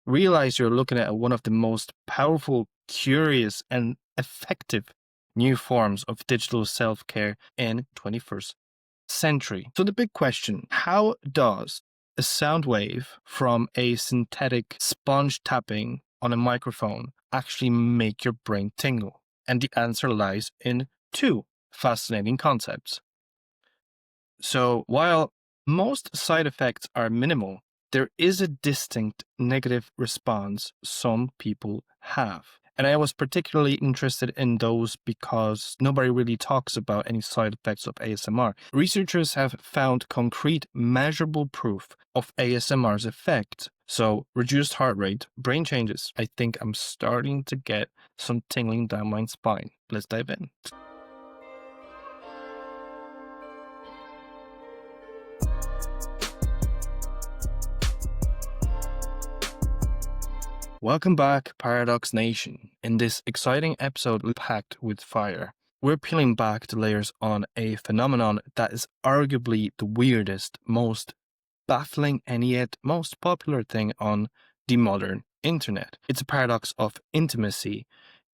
realize you're looking at one of the most powerful, curious, and effective new forms of digital self-care in 21st century. So the big question, how does a sound wave from a synthetic sponge tapping on a microphone actually make your brain tingle? And the answer lies in two fascinating concepts. So while most side effects are minimal, there is a distinct negative response some people have. And I was particularly interested in those because nobody really talks about any side effects of ASMR. Researchers have found concrete, measurable proof of ASMR's effect. So reduced heart rate, brain changes. I think I'm starting to get some tingling down my spine. Let's dive in. Welcome back, Paradox Nation. In this exciting episode packed with fire, we're peeling back the layers on a phenomenon that is arguably the weirdest, most baffling, and yet most popular thing on the modern internet. It's a paradox of intimacy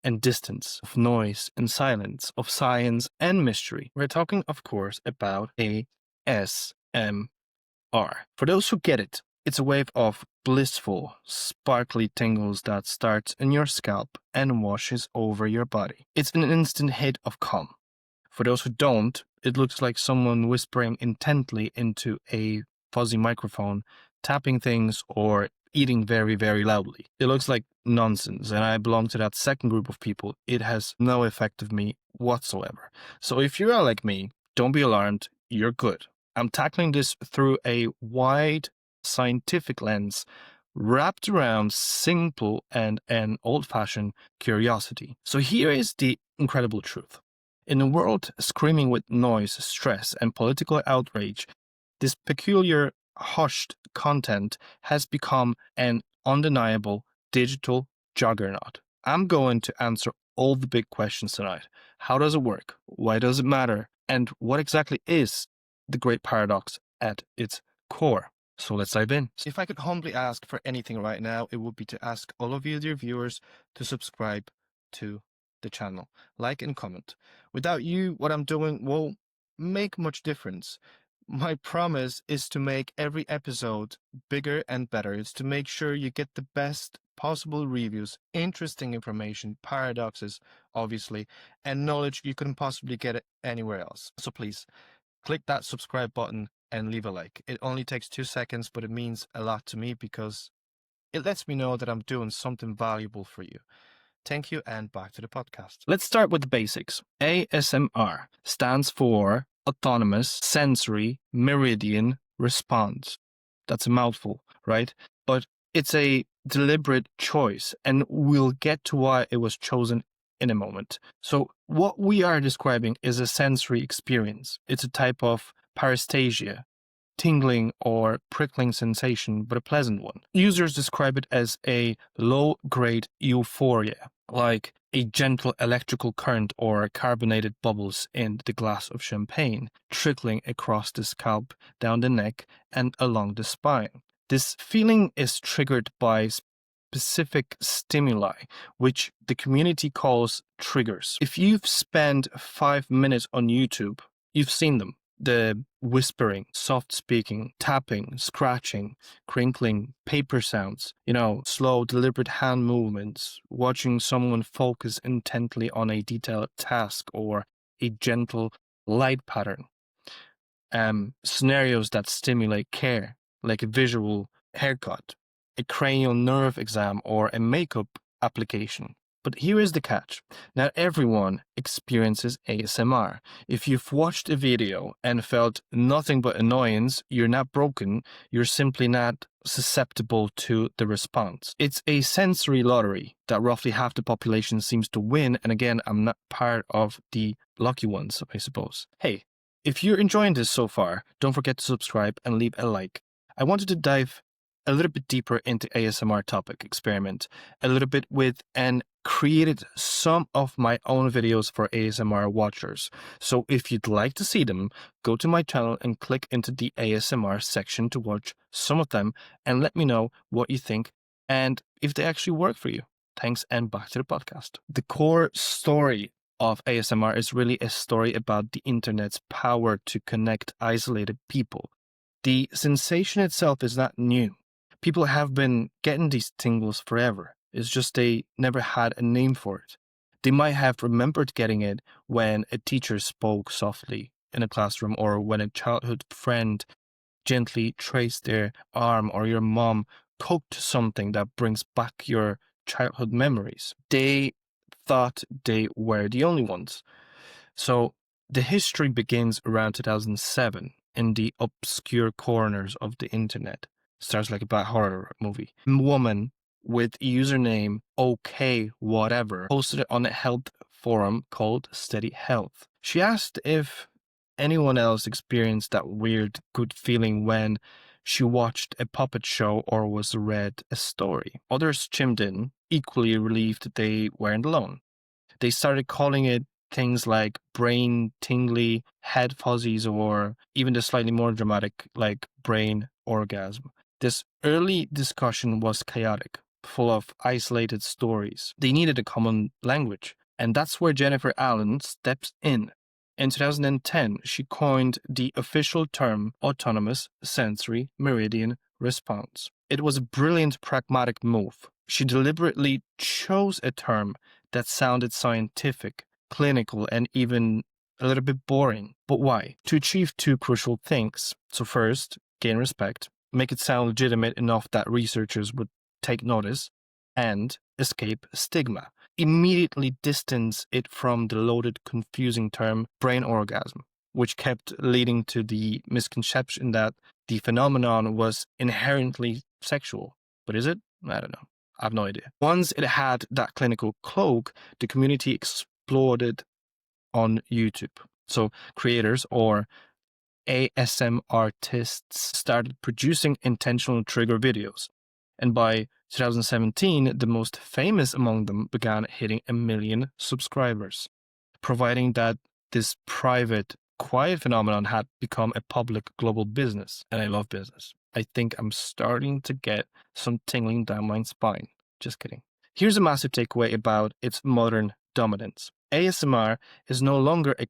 and distance, of noise and silence, of science and mystery. We're talking, of course, about ASMR. For those who get it, it's a wave of blissful, sparkly tingles that starts in your scalp and washes over your body. It's an instant hit of calm. For those who don't, it looks like someone whispering intently into a fuzzy microphone, tapping things, or eating very, very loudly. It looks like nonsense, and I belong to that second group of people. It has no effect on me whatsoever. So if you are like me, don't be alarmed, you're good. I'm tackling this through a wide scientific lens wrapped around simple and an old-fashioned curiosity. So here is the incredible truth. In a world screaming with noise, stress, and political outrage, this peculiar hushed content has become an undeniable digital juggernaut. I'm going to answer all the big questions tonight. How does it work? Why does it matter? And what exactly is the great paradox at its core? So let's dive in. If I could humbly ask for anything right now, it would be to ask all of you, dear viewers, to subscribe to the channel, like and comment. Without you, what I'm doing won't make much difference. My promise is to make every episode bigger and better. It's to make sure you get the best possible reviews, interesting information, paradoxes, obviously, and knowledge you couldn't possibly get anywhere else. So please, click that subscribe button and leave a like. It only takes 2 seconds, but it means a lot to me because it lets me know that I'm doing something valuable for you. Thank you, and back to the podcast. Let's start with the basics. ASMR stands for Autonomous Sensory Meridian Response. That's a mouthful, right? But it's a deliberate choice, and we'll get to why it was chosen in a moment. So what we are describing is a sensory experience. It's a type of paresthesia, tingling or prickling sensation, but a pleasant one. Users describe it as a low-grade euphoria, like a gentle electrical current or carbonated bubbles in the glass of champagne, trickling across the scalp, down the neck, and along the spine. This feeling is triggered by specific stimuli, which the community calls triggers. If you've spent 5 minutes on YouTube, you've seen them. The whispering, soft speaking, tapping, scratching, crinkling, paper sounds, slow, deliberate hand movements, watching someone focus intently on a detailed task or a gentle light pattern. Scenarios that stimulate care, like a visual haircut, a cranial nerve exam, or a makeup application. But here is the catch. Not everyone experiences ASMR. If you've watched a video and felt nothing but annoyance, you're not broken, you're simply not susceptible to the response. It's a sensory lottery that roughly half the population seems to win, and again, I'm not part of the lucky ones, I suppose. Hey, if you're enjoying this so far, don't forget to subscribe and leave a like. I wanted to dive a little bit deeper into ASMR topic experiment, a little bit with, and created some of my own videos for ASMR watchers. So if you'd like to see them, go to my channel and click into the ASMR section to watch some of them and let me know what you think and if they actually work for you. Thanks, and back to the podcast. The core story of ASMR is really a story about the internet's power to connect isolated people. The sensation itself is not new. People have been getting these tingles forever. It's just they never had a name for it. They might have remembered getting it when a teacher spoke softly in a classroom, or when a childhood friend gently traced their arm, or your mom cooked something that brings back your childhood memories. They thought they were the only ones. So the history begins around 2007 in the obscure corners of the internet. Starts like a bad horror movie. A woman with a username OK whatever posted it on a health forum called Steady Health. She asked if anyone else experienced that weird good feeling when she watched a puppet show or was read a story. Others chimed in, equally relieved they weren't alone. They started calling it things like brain tingly, head fuzzies, or even the slightly more dramatic like brain orgasm. This early discussion was chaotic, full of isolated stories. They needed a common language, and that's where Jennifer Allen steps in. In 2010, she coined the official term autonomous sensory meridian response. It was a brilliant pragmatic move. She deliberately chose a term that sounded scientific, clinical, and even a little bit boring. But why? To achieve two crucial things. So first, gain respect, make it sound legitimate enough that researchers would take notice, and escape stigma. Immediately distance it from the loaded, confusing term brain orgasm, which kept leading to the misconception that the phenomenon was inherently sexual. But is it? I don't know. I have no idea. Once it had that clinical cloak, the community exploded on YouTube. So creators or ASM artists started producing intentional trigger videos. And by 2017, the most famous among them began hitting 1 million subscribers, providing that this private, quiet phenomenon had become a public global business. And I love business. I think I'm starting to get some tingling down my spine. Just kidding. Here's a massive takeaway about its modern dominance. ASMR is no longer a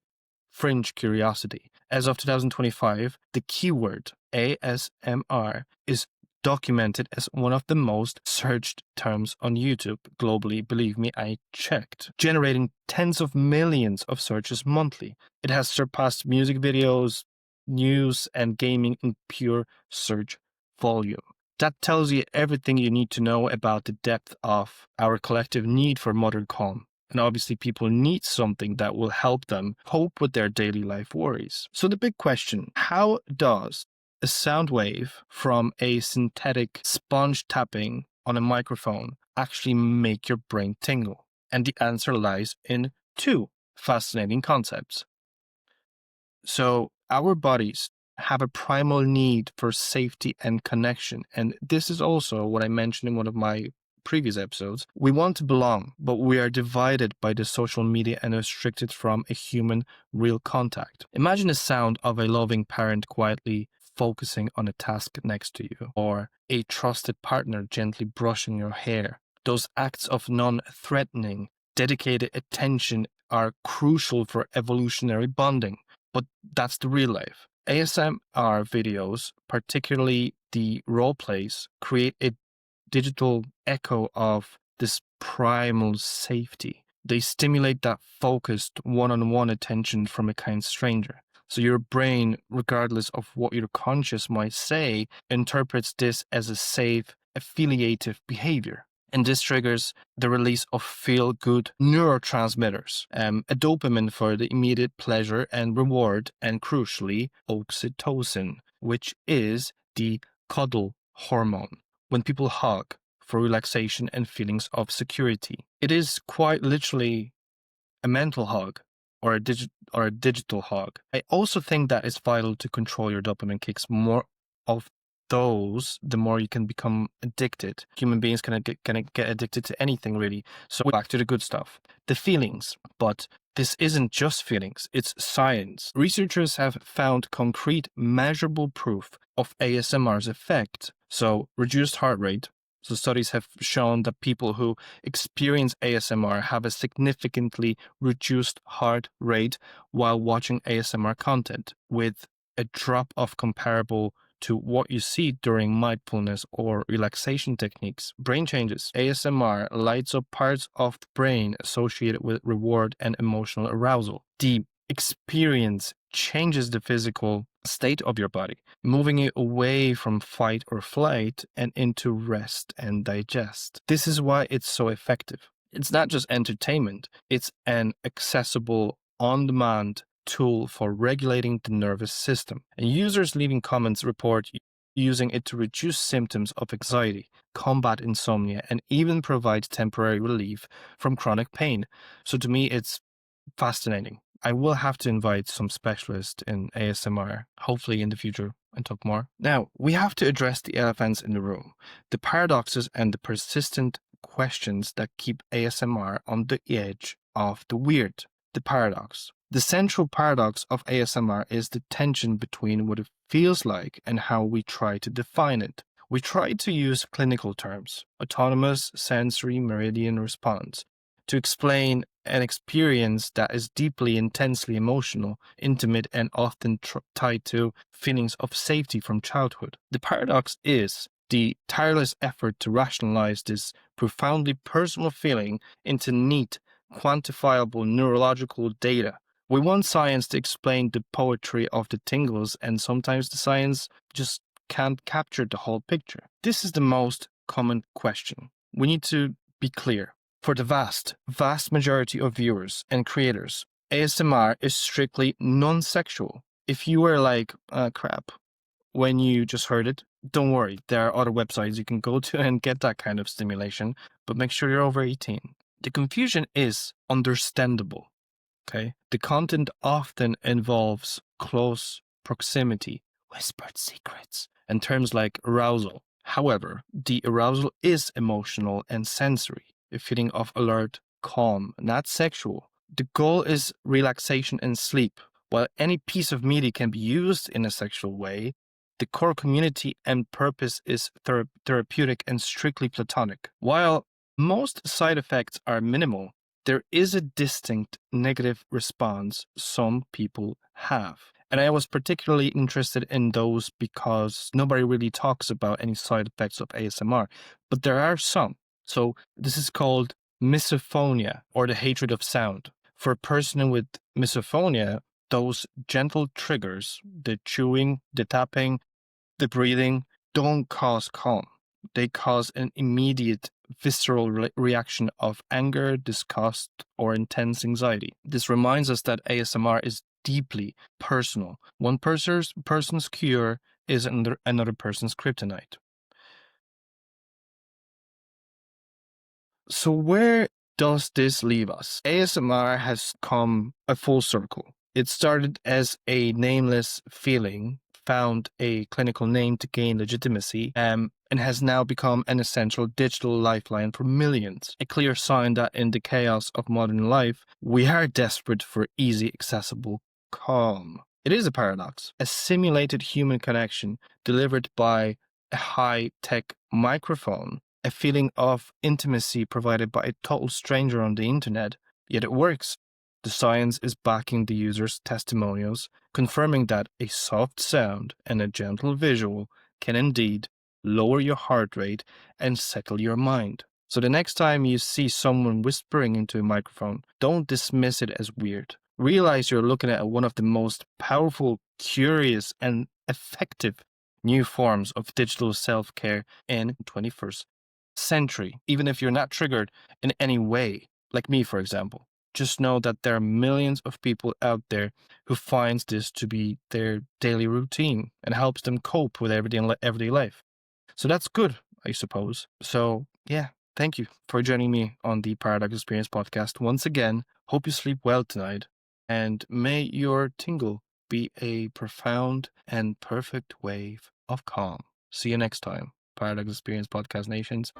fringe curiosity. As of 2025, the keyword ASMR is documented as one of the most searched terms on YouTube globally. Believe me, I checked, generating tens of millions of searches monthly. It has surpassed music videos, news, and gaming in pure search volume. That tells you everything you need to know about the depth of our collective need for modern calm. And obviously, people need something that will help them cope with their daily life worries. So the big question, how does a sound wave from a synthetic sponge tapping on a microphone actually make your brain tingle? And the answer lies in two fascinating concepts. So our bodies have a primal need for safety and connection. And this is also what I mentioned in one of my previous episodes. We want to belong, but we are divided by the social media and restricted from a human real contact. Imagine the sound of a loving parent quietly focusing on a task next to you, or a trusted partner gently brushing your hair. Those acts of non-threatening, dedicated attention are crucial for evolutionary bonding, but that's the real life. ASMR videos, particularly the role plays, create a digital echo of this primal safety. They stimulate that focused one-on-one attention from a kind stranger. So your brain, regardless of what your conscious might say, interprets this as a safe, affiliative behavior. And this triggers the release of feel-good neurotransmitters, a dopamine for the immediate pleasure and reward, and crucially, oxytocin, which is the cuddle hormone. When people hug for relaxation and feelings of security, it is quite literally a mental hug or a digital hug. I also think that it's vital to control your dopamine kicks. More of those, the more you can become addicted. Human beings can get addicted to anything, really. So back to the good stuff, the feelings. But this isn't just feelings, it's science. Researchers have found concrete, measurable proof of ASMR's effect. So reduced heart rate, So studies have shown that people who experience ASMR have a significantly reduced heart rate while watching ASMR content, with a drop off comparable to what you see during mindfulness or relaxation techniques. Brain changes. ASMR lights up parts of the brain associated with reward and emotional arousal. The experience changes the physical state of your body, moving it away from fight or flight and into rest and digest. This is why it's so effective. It's not just entertainment, it's an accessible, on demand tool for regulating the nervous system. And users leaving comments report using it to reduce symptoms of anxiety, combat insomnia, and even provide temporary relief from chronic pain. So to me, it's fascinating. I will have to invite some specialists in ASMR, hopefully in the future, and talk more. Now, we have to address the elephants in the room, the paradoxes and the persistent questions that keep ASMR on the edge of the weird. The paradox. The central paradox of ASMR is the tension between what it feels like and how we try to define it. We try to use clinical terms, autonomous sensory meridian response, to explain an experience that is deeply, intensely emotional, intimate, and often tied to feelings of safety from childhood. The paradox is the tireless effort to rationalize this profoundly personal feeling into neat, quantifiable neurological data. We want science to explain the poetry of the tingles, and sometimes the science just can't capture the whole picture. This is the most common question. We need to be clear. For the vast majority of viewers and creators, ASMR is strictly non-sexual. If you were like, crap, when you just heard it, don't worry. There are other websites you can go to and get that kind of stimulation, but make sure you're over 18. The confusion is understandable, okay? The content often involves close proximity, whispered secrets, and terms like arousal. However, the arousal is emotional and sensory, a feeling of alert, calm, not sexual. The goal is relaxation and sleep. While any piece of media can be used in a sexual way, the core community and purpose is therapeutic and strictly platonic. While most side effects are minimal, there is a distinct negative response some people have. And I was particularly interested in those because nobody really talks about any side effects of ASMR, but there are some. So this is called misophonia, or the hatred of sound. For a person with misophonia, those gentle triggers, the chewing, the tapping, the breathing, don't cause calm. They cause an immediate visceral reaction of anger, disgust, or intense anxiety. This reminds us that ASMR is deeply personal. One person's cure is another person's kryptonite. So where does this leave us? ASMR has come a full circle. It started as a nameless feeling, found a clinical name to gain legitimacy, and has now become an essential digital lifeline for millions. A clear sign that in the chaos of modern life, we are desperate for easy, accessible calm. It is a paradox, a simulated human connection delivered by a high-tech microphone, a feeling of intimacy provided by a total stranger on the internet, yet it works. The science is backing the user's testimonials, confirming that a soft sound and a gentle visual can indeed lower your heart rate and settle your mind. So the next time you see someone whispering into a microphone, don't dismiss it as weird. Realize you're looking at one of the most powerful, curious, and effective new forms of digital self-care in the 21st century. Even if you're not triggered in any way, like me, for example, just know that there are millions of people out there who finds this to be their daily routine and helps them cope with everyday life. So that's good, I suppose. So yeah, thank you for joining me on the Paradox Experience podcast once again. Hope you sleep well tonight, and may your tingle be a profound and perfect wave of calm. See you next time, Paradox Experience Podcast Nations.